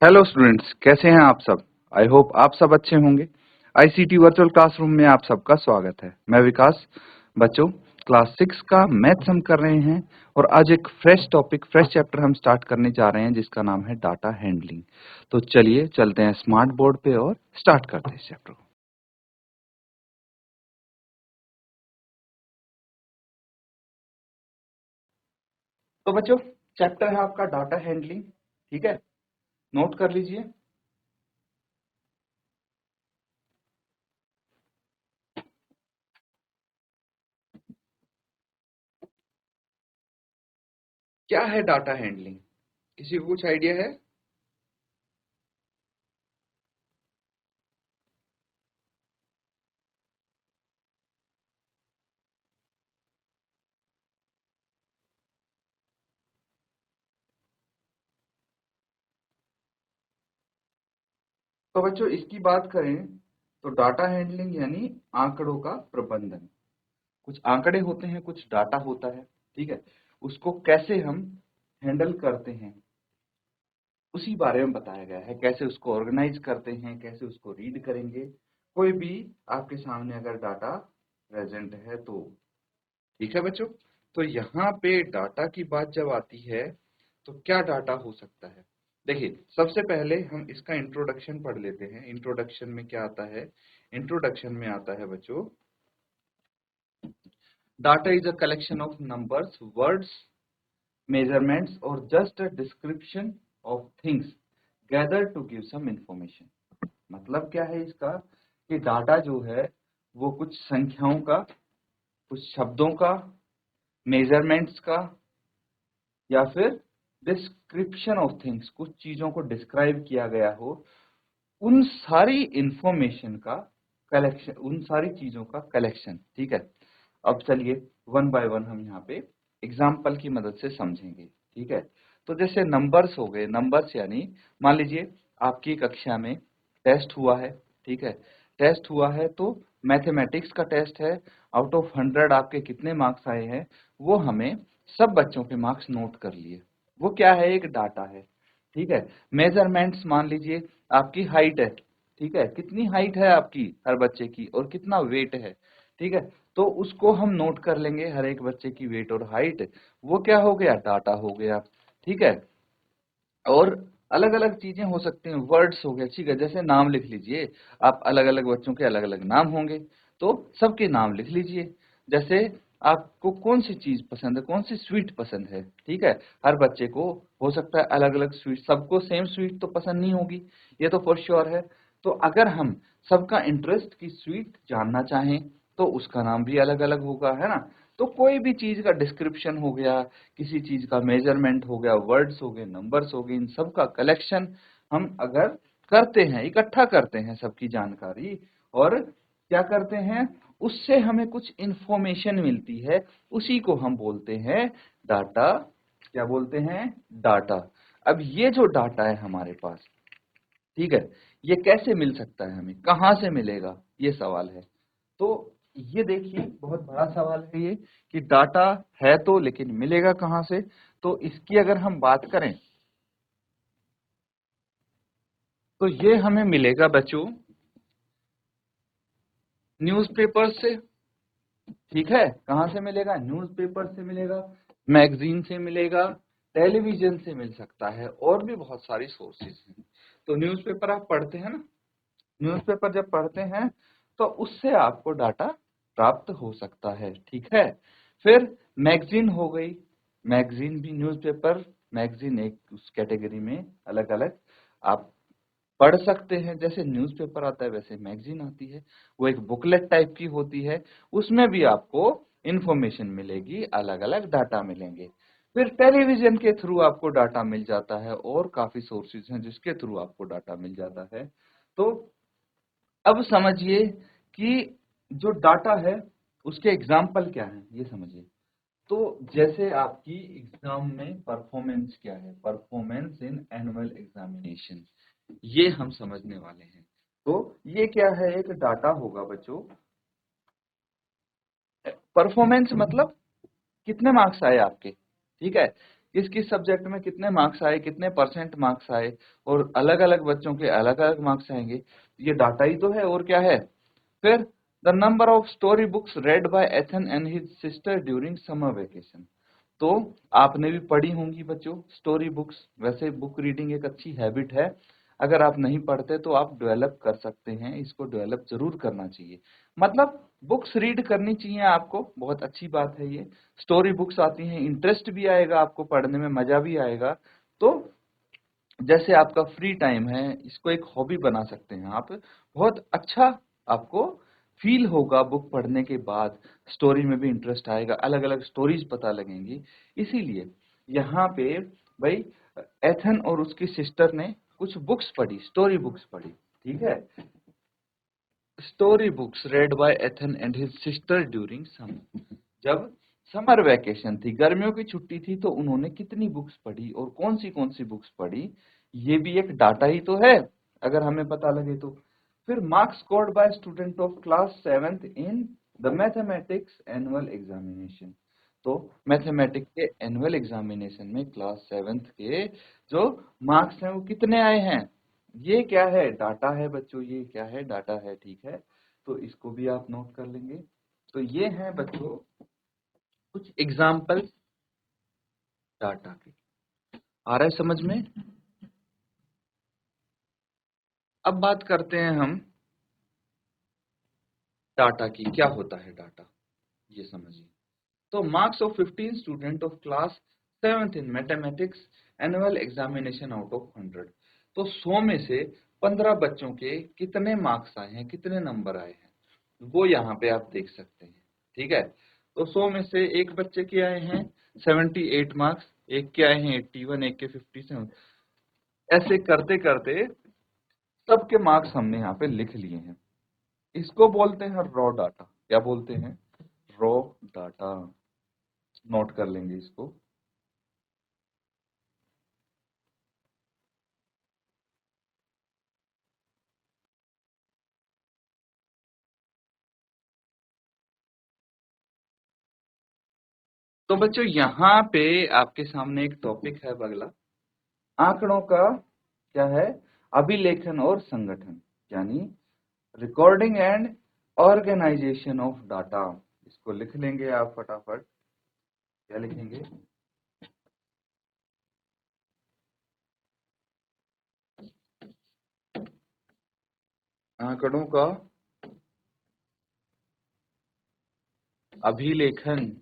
Hello students, कैसे हैं आप सब। आई होप आप सब अच्छे होंगे। आईसीटी वर्चुअल क्लासरूम में आप सबका स्वागत है। मैं विकास। बच्चों, क्लास 6 का मैथ्स हम कर रहे हैं और आज एक फ्रेश टॉपिक, फ्रेश चैप्टर हम स्टार्ट करने जा रहे हैं जिसका नाम है डाटा हैंडलिंग। तो चलिए चलते हैं स्मार्ट बोर्ड पे और स्टार्ट करते हैं इस चैप्टर को। तो बच्चों, चैप्टर है आपका डाटा हैंडलिंग। ठीक है, नोट कर लीजिए। क्या है डाटा हैंडलिंग, किसी को कुछ आइडिया है? तो बच्चों, इसकी बात करें तो डाटा हैंडलिंग यानी आंकड़ों का प्रबंधन। कुछ आंकड़े होते हैं, कुछ डाटा होता है। ठीक है, उसको कैसे हम हैंडल करते हैं उसी बारे में बताया गया है। कैसे उसको ऑर्गेनाइज करते हैं, कैसे उसको रीड करेंगे। कोई भी आपके सामने अगर डाटा प्रेजेंट है तो। ठीक है बच्चों, तो यहाँ पे डाटा की बात जब आती है तो क्या डाटा हो सकता है। देखिए, सबसे पहले हम इसका इंट्रोडक्शन पढ़ लेते हैं। इंट्रोडक्शन में क्या आता है? इंट्रोडक्शन में आता है बच्चों, data is a collection of numbers, words, measurements or just a description of things gathered to give some information। मतलब क्या है इसका कि डाटा जो है वो कुछ संख्याओं का, कुछ शब्दों का, मेजरमेंट्स का, या फिर डिस्क्रिप्शन ऑफ थिंग्स, कुछ चीजों को डिस्क्राइब किया गया हो, उन सारी इंफॉर्मेशन का कलेक्शन, उन सारी चीजों का कलेक्शन। ठीक है, अब चलिए वन बाय वन हम यहाँ पे एग्जाम्पल की मदद से समझेंगे। ठीक है, तो जैसे नंबर्स हो गए। नंबर्स यानी मान लीजिए आपकी कक्षा में टेस्ट हुआ है। ठीक है, टेस्ट हुआ है तो मैथमेटिक्स का टेस्ट है। आउट ऑफ 100 आपके कितने मार्क्स आए हैं वो हमें सब बच्चों के मार्क्स नोट कर लिए। वो क्या है? एक डाटा है। ठीक है, मेजरमेंट्स मान लीजिए आपकी हाइट है। ठीक है, कितनी हाइट है आपकी हर बच्चे की और कितना वेट है। ठीक है, तो उसको हम नोट कर लेंगे, हर एक बच्चे की वेट और हाइट। वो क्या हो गया? डाटा हो गया। ठीक है, और अलग अलग चीजें हो सकती हैं, वर्ड्स हो गए। ठीक है, जैसे नाम लिख लीजिए आप, अलग अलग बच्चों के अलग अलग नाम होंगे तो सबके नाम लिख लीजिए। जैसे आपको कौन सी चीज पसंद है, कौन सी स्वीट पसंद है। ठीक है, हर बच्चे को हो सकता है अलग अलग स्वीट, सबको सेम स्वीट तो पसंद नहीं होगी, ये तो फॉर श्योर है। तो अगर हम सबका इंटरेस्ट की स्वीट जानना चाहें तो उसका नाम भी अलग अलग होगा, है ना। तो कोई भी चीज का डिस्क्रिप्शन हो गया, किसी चीज का मेजरमेंट हो गया, वर्ड्स हो गए, नंबर्स हो गए, इन सब का कलेक्शन हम अगर करते हैं, इकट्ठा करते हैं सबकी जानकारी, और क्या करते हैं, उससे हमें कुछ इंफॉर्मेशन मिलती है, उसी को हम बोलते हैं डाटा। क्या बोलते हैं? डाटा। अब ये जो डाटा है हमारे पास, ठीक है, ये कैसे मिल सकता है, हमें कहाँ से मिलेगा, ये सवाल है। तो ये देखिए, बहुत बड़ा सवाल है ये कि डाटा है तो लेकिन मिलेगा कहाँ से। तो इसकी अगर हम बात करें तो ये हमें मिलेगा बच्चों न्यूज़पेपर से। ठीक है, कहाँ से मिलेगा? न्यूज़पेपर से मिलेगा, मैगजीन से मिलेगा, टेलीविजन से मिल सकता है, और भी बहुत सारी सोर्सेज हैं। तो न्यूज़पेपर आप पढ़ते हैं ना, न्यूज़पेपर जब पढ़ते हैं तो उससे आपको डाटा प्राप्त हो सकता है। ठीक है, फिर मैगजीन हो गई। मैगजीन भी न्यूज़पेपर, मैगजीन एक उस कैटेगरी में अलग अलग आप पढ़ सकते हैं। जैसे न्यूज़पेपर आता है वैसे मैगजीन आती है, वो एक बुकलेट टाइप की होती है, उसमें भी आपको इंफॉर्मेशन मिलेगी, अलग अलग डाटा मिलेंगे। फिर टेलीविजन के थ्रू आपको डाटा मिल जाता है, और काफी सोर्सेज हैं जिसके थ्रू आपको डाटा मिल जाता है। तो अब समझिए कि जो डाटा है उसके एग्जाम्पल क्या है, ये समझिए। तो जैसे आपकी एग्जाम में परफॉर्मेंस क्या है, परफॉर्मेंस इन एनुअल एग्जामिनेशन, ये हम समझने वाले हैं। तो ये क्या है? एक डाटा होगा बच्चों। परफॉर्मेंस मतलब कितने मार्क्स आए आपके। ठीक है, किस किस सब्जेक्ट में कितने मार्क्स आए, कितने परसेंट मार्क्स आए, और अलग अलग बच्चों के अलग अलग मार्क्स आएंगे। ये डाटा ही तो है, और क्या है। फिर the number of story books read by Ethan and his sister during summer vacation. तो आपने भी पढ़ी होंगी बच्चों स्टोरी बुक्स। वैसे बुक रीडिंग एक अच्छी हैबिट है, अगर आप नहीं पढ़ते तो आप डेवलप कर सकते हैं, इसको डेवलप जरूर करना चाहिए। मतलब बुक्स रीड करनी चाहिए आपको, बहुत अच्छी बात है ये। स्टोरी बुक्स आती हैं, इंटरेस्ट भी आएगा आपको, पढ़ने में मजा भी आएगा। तो जैसे आपका फ्री टाइम है, इसको एक हॉबी बना सकते हैं आप। बहुत अच्छा आपको फील होगा बुक पढ़ने के बाद, स्टोरी में भी इंटरेस्ट आएगा, अलग अलग स्टोरीज पता लगेंगी। इसीलिए यहाँ पे भाई एथन और उसकी सिस्टर ने कुछ बुक्स पढ़ी, स्टोरी बुक्स पढ़ी, ठीक है। Story books read by Ethan and his sister during summer. जब समर वैकेशन थी, गर्मियों की छुट्टी थी, तो उन्होंने कितनी बुक्स पढ़ी और कौन सी बुक्स पढ़ी, ये भी एक डाटा ही तो है, अगर हमें पता लगे तो। फिर marks scored by student of class 7th in the mathematics annual examination. तो मैथमेटिक्स के एनुअल एग्जामिनेशन में क्लास 7th के जो मार्क्स हैं वो कितने आए हैं। ये क्या है, डाटा है बच्चों, ये क्या है, डाटा है, ठीक है। तो इसको भी आप नोट कर लेंगे। तो ये हैं बच्चों कुछ एग्जाम्पल डाटा के। आ रहा है समझ में। अब बात करते हैं हम डाटा की, क्या होता है डाटा, ये समझिए। तो marks of 15 student of class 7th in mathematics annual examination out of 100। तो 100 में से 15 बच्चों के कितने मार्क्स आए हैं, कितने नंबर आए हैं, वो यहाँ पे आप देख सकते हैं, ठीक है। तो 100 में से एक बच्चे के आए हैं 78 मार्क्स, एक के आए हैं 81, एक के 57। ऐसे करते करते सबके मार्क्स हमने यहाँ पे लिख लिए हैं। इसको बोलते हैं रॉ डाटा। क्या बोलते हैं, रॉ डाटा। नोट कर लेंगे इसको। तो बच्चों यहाँ पे आपके सामने एक टॉपिक है अगला, आंकड़ों का क्या है, अभिलेखन और संगठन, यानी recording and organisation of data. इसको लिख लेंगे आप फटाफट। क्या लिखेंगे, आंकड़ों का अभिलेखन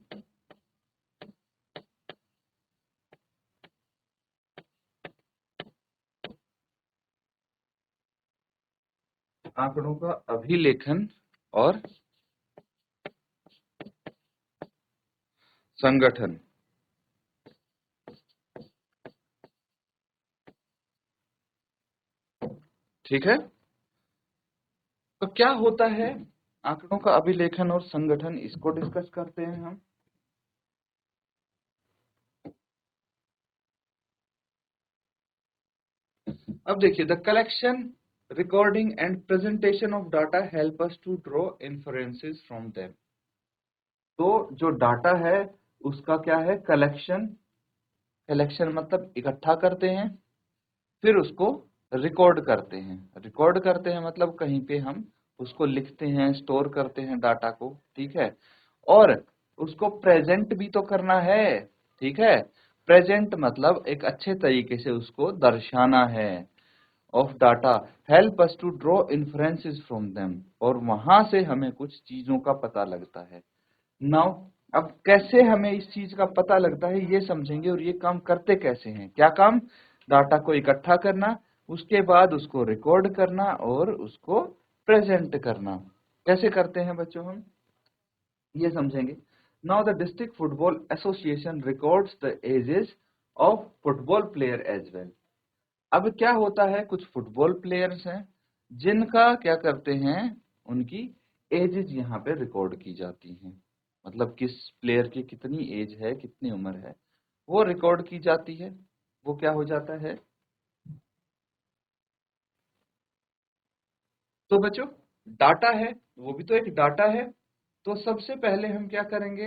आंकड़ों का अभिलेखन और संगठन, ठीक है। तो क्या होता है आंकड़ों का अभिलेखन और संगठन, इसको डिस्कस करते हैं हम। अब देखिए, the collection, recording and presentation of data help us to draw inferences from them. तो जो डाटा है उसका क्या है, कलेक्शन। कलेक्शन मतलब इकट्ठा करते हैं, फिर उसको रिकॉर्ड करते हैं। रिकॉर्ड करते हैं मतलब कहीं पे हम उसको लिखते हैं, स्टोर करते हैं डाटा को, ठीक है। और उसको प्रेजेंट भी तो करना है, ठीक है। प्रेजेंट मतलब एक अच्छे तरीके से उसको दर्शाना है। Of data help us to draw inferences from them, और वहां से हमें कुछ चीजों का पता लगता है। नाउ अब कैसे हमें इस चीज का पता लगता है ये समझेंगे, और ये काम करते कैसे हैं। क्या काम, डाटा को इकट्ठा करना, उसके बाद उसको रिकॉर्ड करना और उसको प्रेजेंट करना। कैसे करते हैं बच्चों हम, ये समझेंगे। Now the district football association records the ages of football player as well. अब क्या होता है, कुछ फुटबॉल प्लेयर्स हैं जिनका क्या करते हैं, उनकी एजेस यहाँ पे रिकॉर्ड की जाती हैं। मतलब किस प्लेयर की कितनी एज है, कितनी उम्र है, वो रिकॉर्ड की जाती है। वो क्या हो जाता है। तो बच्चों डाटा है, वो भी तो एक डाटा है। तो सबसे पहले हम क्या करेंगे,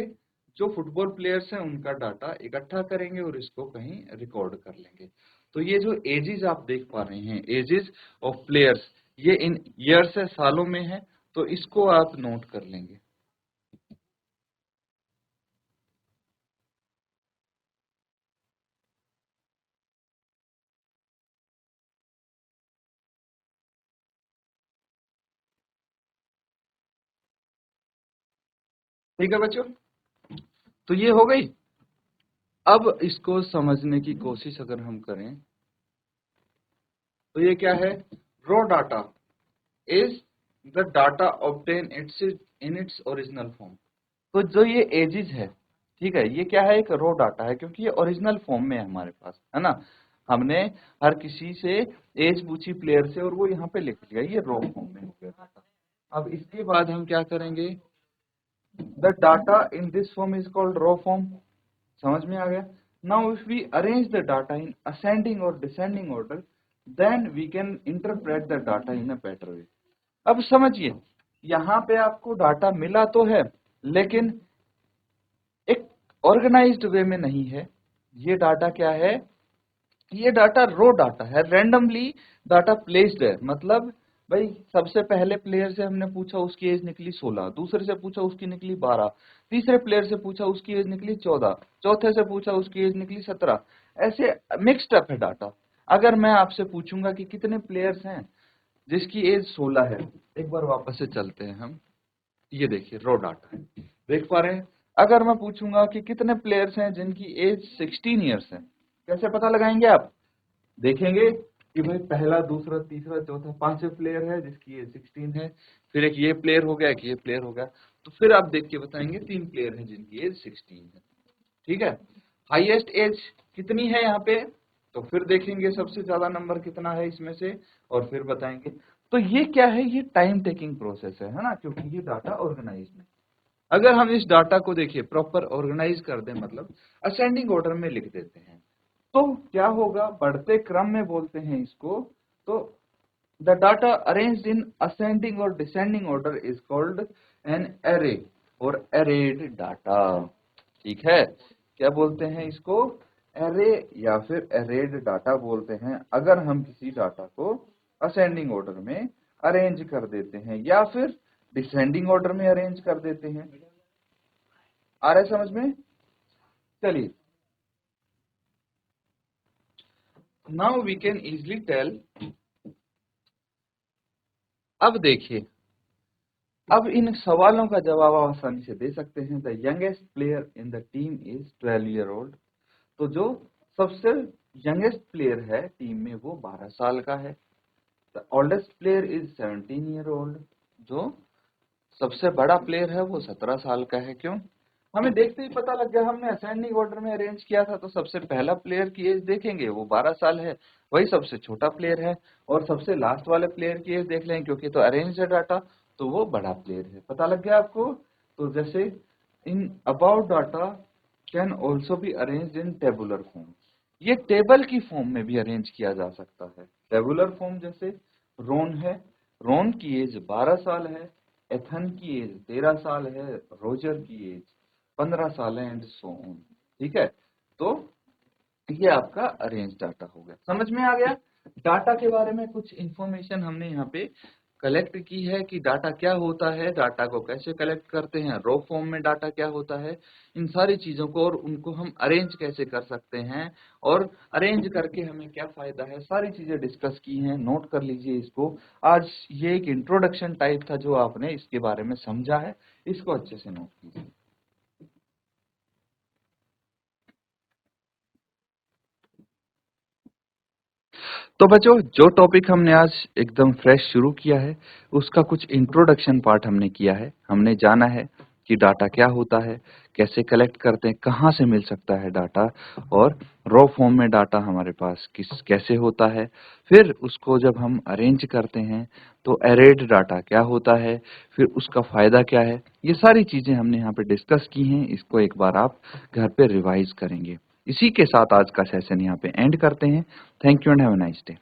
जो फुटबॉल प्लेयर्स हैं उनका डाटा इकट्ठा करेंगे और इसको कहीं रिकॉर्ड कर लेंगे। तो ये जो एजेस आप देख पा रहे हैं, एजेस ऑफ प्लेयर्स, ये इन ईयर्स है, सालों में है, तो इसको आप नोट कर लेंगे। ठीक है बच्चों, तो ये हो गई। अब इसको समझने की कोशिश अगर हम करें तो ये क्या है, raw data is the data obtain it's in its original form. तो जो ये एजेस है, ठीक है, ये क्या है, एक रॉ डाटा है, क्योंकि ये ओरिजिनल फॉर्म में है हमारे पास, है ना। हमने हर किसी से एज पूछी प्लेयर से और वो यहाँ पे लिख लिया, ये रॉ फॉर्म में हो गया डाटा। अब इसके बाद हम क्या करेंगे, the data in this form is called raw form. समझ में आ गया। Now if we arrange the data in ascending और descending order, then we can interpret the data in a better way. अब समझिए, यहाँ पे आपको डाटा मिला तो है, लेकिन एक ऑर्गेनाइज्ड वे में नहीं है। ये डाटा क्या है, ये डाटा रो डाटा है, रैंडमली डाटा प्लेस्ड है। मतलब भाई सबसे पहले प्लेयर से हमने पूछा, उसकी एज निकली 16, दूसरे से पूछा उसकी निकली 12, तीसरे प्लेयर से पूछा उसकी एज निकली 14, चौथे से पूछा उसकी एज निकली 17। ऐसे मिक्स्ड अप है डाटा। अगर मैं आपसे पूछूंगा कि कितने प्लेयर्स हैं जिसकी एज 16 है, एक बार वापस से चलते हैं हम, ये देखिए रॉ डाटा है, देख पा रहे हैं। अगर मैं पूछूंगा कि कितने प्लेयर्स हैं जिनकी एज 16 ईयर्स है, कैसे पता लगाएंगे आप, देखेंगे कि भाई पहला, दूसरा, तीसरा, चौथा, पांचवें प्लेयर है जिसकी एज 16 है, फिर एक ये प्लेयर हो गया, एक ये प्लेयर हो गया, तो फिर आप देख के बताएंगे 3 प्लेयर हैं जिनकी एज 16 है। ठीक है, हाईएस्ट एज कितनी है यहाँ पे, तो फिर देखेंगे सबसे ज्यादा नंबर कितना है इसमें से, और फिर बताएंगे। तो ये क्या है, ये टाइम टेकिंग प्रोसेस है ना, क्योंकि ये डाटा ऑर्गेनाइज है। अगर हम इस डाटा को देखिए प्रॉपर ऑर्गेनाइज कर दें, मतलब असेंडिंग ऑर्डर में लिख देते हैं, तो क्या होगा, बढ़ते क्रम में बोलते हैं इसको। तो the data arranged in ascending और descending order is called an array और एरेड डाटा। ठीक है, क्या बोलते हैं इसको, एरे या फिर एरेड डाटा बोलते हैं, अगर हम किसी डाटा को असेंडिंग ऑर्डर में अरेंज कर देते हैं या फिर डिसेंडिंग ऑर्डर में अरेंज कर देते हैं। आ रहा है समझ में, चलिए। Now we can easily tell, अब देखिए, अब इन सवालों का जवाब आप आसानी से दे सकते हैं। The youngest player in the team is 12 year old. तो जो सबसे यंगेस्ट प्लेयर है टीम में वो 12 साल का है। The oldest player is 17 year old. जो सबसे बड़ा प्लेयर है वो 17 साल का है। क्यों, हमें देखते ही पता लग गया, हमने असेंडिंग ऑर्डर में अरेंज किया था, तो सबसे पहला प्लेयर की एज देखेंगे वो 12 साल है, वही सबसे छोटा प्लेयर है, और सबसे लास्ट वाले प्लेयर की एज देख लें, क्योंकि तो अरेंज है डाटा, तो वो बड़ा प्लेयर है। पता लग गया आपको। तो जैसे in about data can also be arrange in tabular form. ये टेबल की फॉर्म में भी अरेंज किया जा सकता है। टेबुलर फॉर्म जैसे रोन है, रोन की एज 12 साल है, एथन की एज 13 साल है, रोजर की एज 15 साल है, एंड सो ऑन। ठीक है, तो ये आपका अरेंज डाटा हो गया। समझ में आ गया, डाटा के बारे में कुछ इंफॉर्मेशन हमने यहाँ पे कलेक्ट की है कि डाटा क्या होता है, डाटा को कैसे कलेक्ट करते हैं, रो फॉर्म में डाटा क्या होता है, इन सारी चीजों को, और उनको हम अरेंज कैसे कर सकते हैं, और अरेंज करके हमें क्या फायदा है, सारी चीजें डिस्कस की हैं। नोट कर लीजिए इसको। आज ये एक इंट्रोडक्शन टाइप था जो आपने इसके बारे में समझा है, इसको अच्छे से नोट कीजिए। तो बच्चों, जो टॉपिक हमने आज एकदम फ्रेश शुरू किया है, उसका कुछ इंट्रोडक्शन पार्ट हमने किया है। हमने जाना है कि डाटा क्या होता है, कैसे कलेक्ट करते हैं, कहाँ से मिल सकता है डाटा, और रॉ फॉर्म में डाटा हमारे पास किस कैसे होता है। फिर उसको जब हम अरेंज करते हैं तो एरेड डाटा क्या होता है, फिर उसका फायदा क्या है, ये सारी चीजें हमने यहाँ पे डिस्कस की हैं। इसको एक बार आप घर पे रिवाइज करेंगे। इसी के साथ आज का सेशन यहाँ पे एंड करते हैं। Thank you and have a nice day.